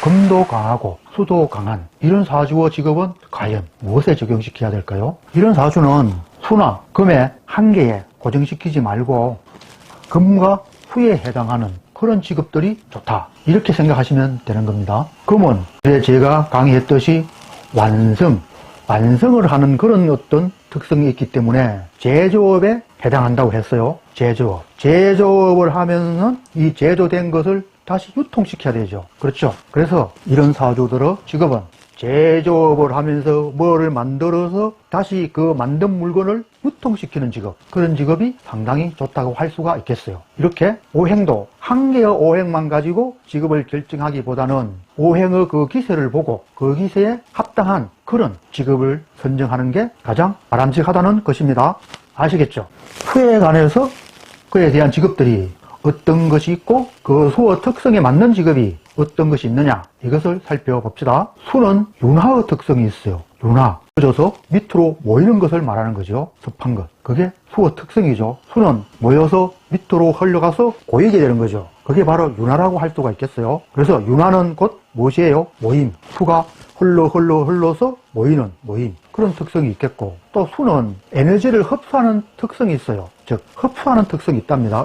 금도 강하고 수도 강한 이런 사주와 직업은 과연 무엇에 적용시켜야 될까요? 이런 사주는 수나 금의 한계에 고정시키지 말고 금과 수에 해당하는 그런 직업들이 좋다, 이렇게 생각하시면 되는 겁니다. 금은 제가 강의했듯이 완성을 하는 그런 어떤 특성이 있기 때문에 제조업에 해당한다고 했어요. 제조업을 하면은 이 제조된 것을 다시 유통시켜야 되죠. 그렇죠? 그래서 이런 사주들의 직업은 제조업을 하면서 뭐를 만들어서 다시 그 만든 물건을 유통시키는 직업, 그런 직업이 상당히 좋다고 할 수가 있겠어요. 이렇게 오행도 한 개의 오행만 가지고 직업을 결정하기보다는 오행의 그 기세를 보고 그 기세에 합당한 그런 직업을 선정하는 게 가장 바람직하다는 것입니다. 아시겠죠? 수에 관해서 그에 대한 직업들이 어떤 것이 있고 그 수의 특성에 맞는 직업이 어떤 것이 있느냐, 이것을 살펴봅시다. 수는 윤화의 특성이 있어요. 윤화. 그래서 밑으로 모이는 것을 말하는 거죠. 습한 것. 그게 수의 특성이죠. 수는 모여서 밑으로 흘러가서 고이게 되는 거죠. 그게 바로 윤화라고 할 수가 있겠어요. 그래서 윤화는 곧 무엇이에요? 모임. 수가 흘러서 모이는 모임. 그런 특성이 있겠고, 또 수는 에너지를 흡수하는 특성이 있어요. 즉 흡수하는 특성이 있답니다.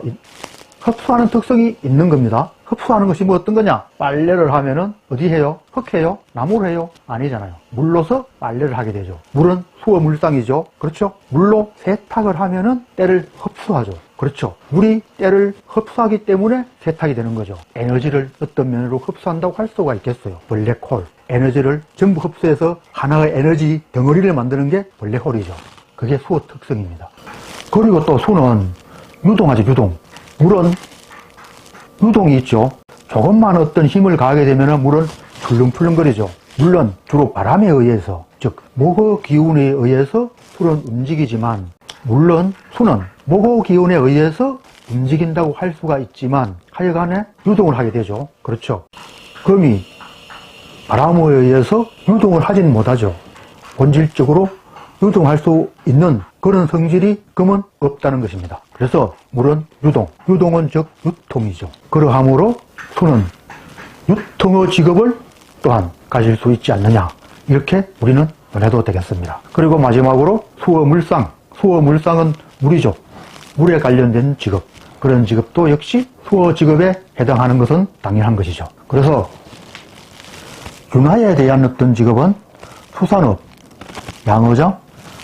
흡수하는 특성이 있는 겁니다. 흡수하는 것이 뭐 어떤 거냐? 빨래를 하면은 어디 해요? 흙해요? 나무를 해요? 아니잖아요. 물로서 빨래를 하게 되죠. 물은 수의 물상이죠. 그렇죠? 물로 세탁을 하면은 때를 흡수하죠. 그렇죠? 물이 때를 흡수하기 때문에 세탁이 되는 거죠. 에너지를 어떤 면으로 흡수한다고 할 수가 있겠어요. 블랙홀. 에너지를 전부 흡수해서 하나의 에너지 덩어리를 만드는 게 블랙홀이죠. 그게 수의 특성입니다. 그리고 또 수는 유동하죠. 물은 유동이 있죠. 조금만 어떤 힘을 가하게 되면 물은 출렁출렁거리죠. 물론 주로 바람에 의해서, 즉 목의 기운에 의해서 술은 움직이지만, 물론 수는 목의 기운에 의해서 움직인다고 할 수가 있지만 하여간에 유동을 하게 되죠. 그렇죠. 금이 바람에 의해서 유동을 하진 못하죠. 본질적으로 유동할 수 있는 그런 성질이 금은 없다는 것입니다. 그래서 물은 유동은 즉 유통이죠. 그러하므로 수는 유통의 직업을 또한 가질 수 있지 않느냐, 이렇게 우리는 논해도 되겠습니다. 그리고 마지막으로 수의 물상은 물이죠. 물에 관련된 직업, 그런 직업도 역시 수의 직업에 해당하는 것은 당연한 것이죠. 그래서 윤화에 대한 어떤 직업은 수산업, 양의장,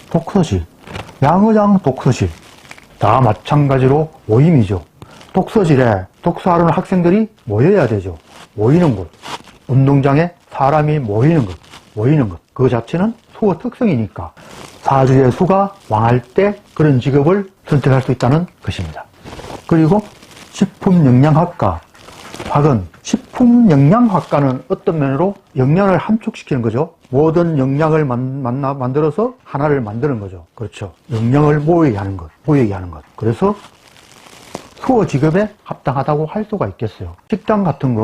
독서실, 독서실 다 마찬가지로 모임이죠. 독서실에 독서하는 학생들이 모여야 되죠. 모이는 곳, 운동장에 사람이 모이는 것, 그 자체는 수의 특성이니까 사주의 수가 왕할 때 그런 직업을 선택할 수 있다는 것입니다. 그리고 식품영양학과, 식품영양학과는 어떤 면으로 영양을 함축시키는 거죠. 모든 영양을 만들어서 하나를 만드는 거죠. 그렇죠. 영양을 모이게 하는 것. 그래서 수의 직업에 합당하다고 할 수가 있겠어요. 식당 같은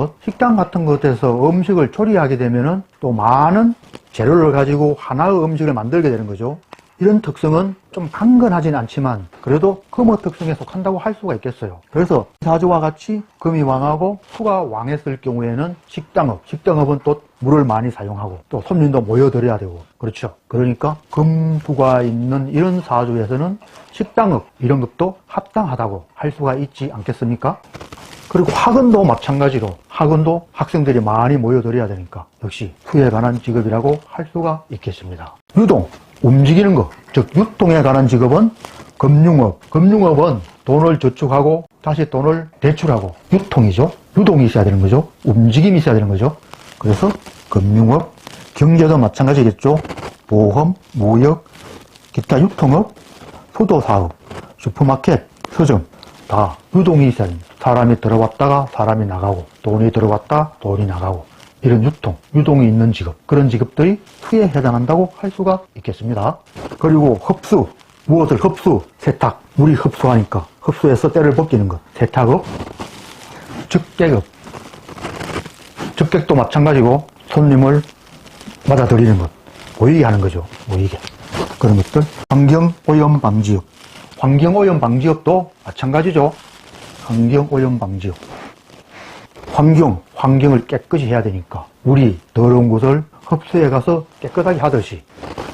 것에서 음식을 조리하게 되면은 또 많은 재료를 가지고 하나의 음식을 만들게 되는 거죠. 이런 특성은 좀 강건하진 않지만 그래도 금의 특성에 속한다고 할 수가 있겠어요. 그래서 사주와 같이 금이 왕하고 수가 왕했을 경우에는 식당업은 또 물을 많이 사용하고 또 손님도 모여들어야 되고, 그렇죠. 그러니까 금수가 있는 이런 사주에서는 식당업 이런 것도 합당하다고 할 수가 있지 않겠습니까? 그리고 학원도 마찬가지로, 학원도 학생들이 많이 모여들어야 되니까 역시 수에 관한 직업이라고 할 수가 있겠습니다. 유동, 움직이는 것, 즉 유통에 관한 직업은 금융업은 돈을 저축하고 다시 돈을 대출하고 유통이죠. 유동이 있어야 되는 거죠. 움직임이 있어야 되는 거죠. 그래서 금융업, 경제도 마찬가지겠죠. 보험, 무역, 기타 유통업, 수도사업, 슈퍼마켓, 서점 다 유동이 있어야 됩니다. 사람이 들어왔다가 사람이 나가고, 돈이 들어왔다 돈이 나가고, 이런 유동이 있는 직업, 그런 직업들이 수에 해당한다고 할 수가 있겠습니다. 그리고 흡수, 무엇을 흡수? 세탁, 물이 흡수하니까 흡수해서 때를 벗기는 것, 세탁업. 적객도 마찬가지고 손님을 맞아들이는 것, 모이게 하는 거죠. 모이게. 그런 것들. 환경오염 방지업, 환경오염 방지업도 마찬가지죠. 환경오염 방지업. 환경을 깨끗이 해야 되니까 물이 더러운 곳을 흡수해 가서 깨끗하게 하듯이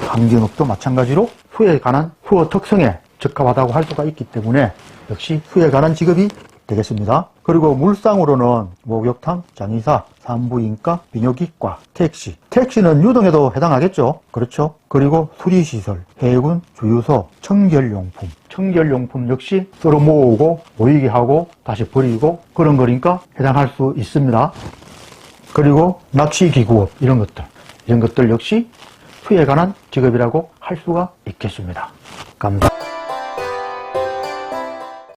환경업도 마찬가지로 수에 관한 수어 특성에 적합하다고 할 수가 있기 때문에 역시 수에 관한 직업이 되겠습니다. 그리고 물상으로는 목욕탕, 장의사, 산부인과, 비뇨기과, 택시. 택시는 유동에도 해당하겠죠. 그렇죠. 그리고 수리시설, 해군, 주유소, 청결용품. 청결용품 역시 썰어 모으고 모이게 하고 다시 버리고 그런 거니까 해당할 수 있습니다. 그리고 낚시기구업 이런 것들 역시 수에 관한 직업이라고 할 수가 있겠습니다. 감사합니다.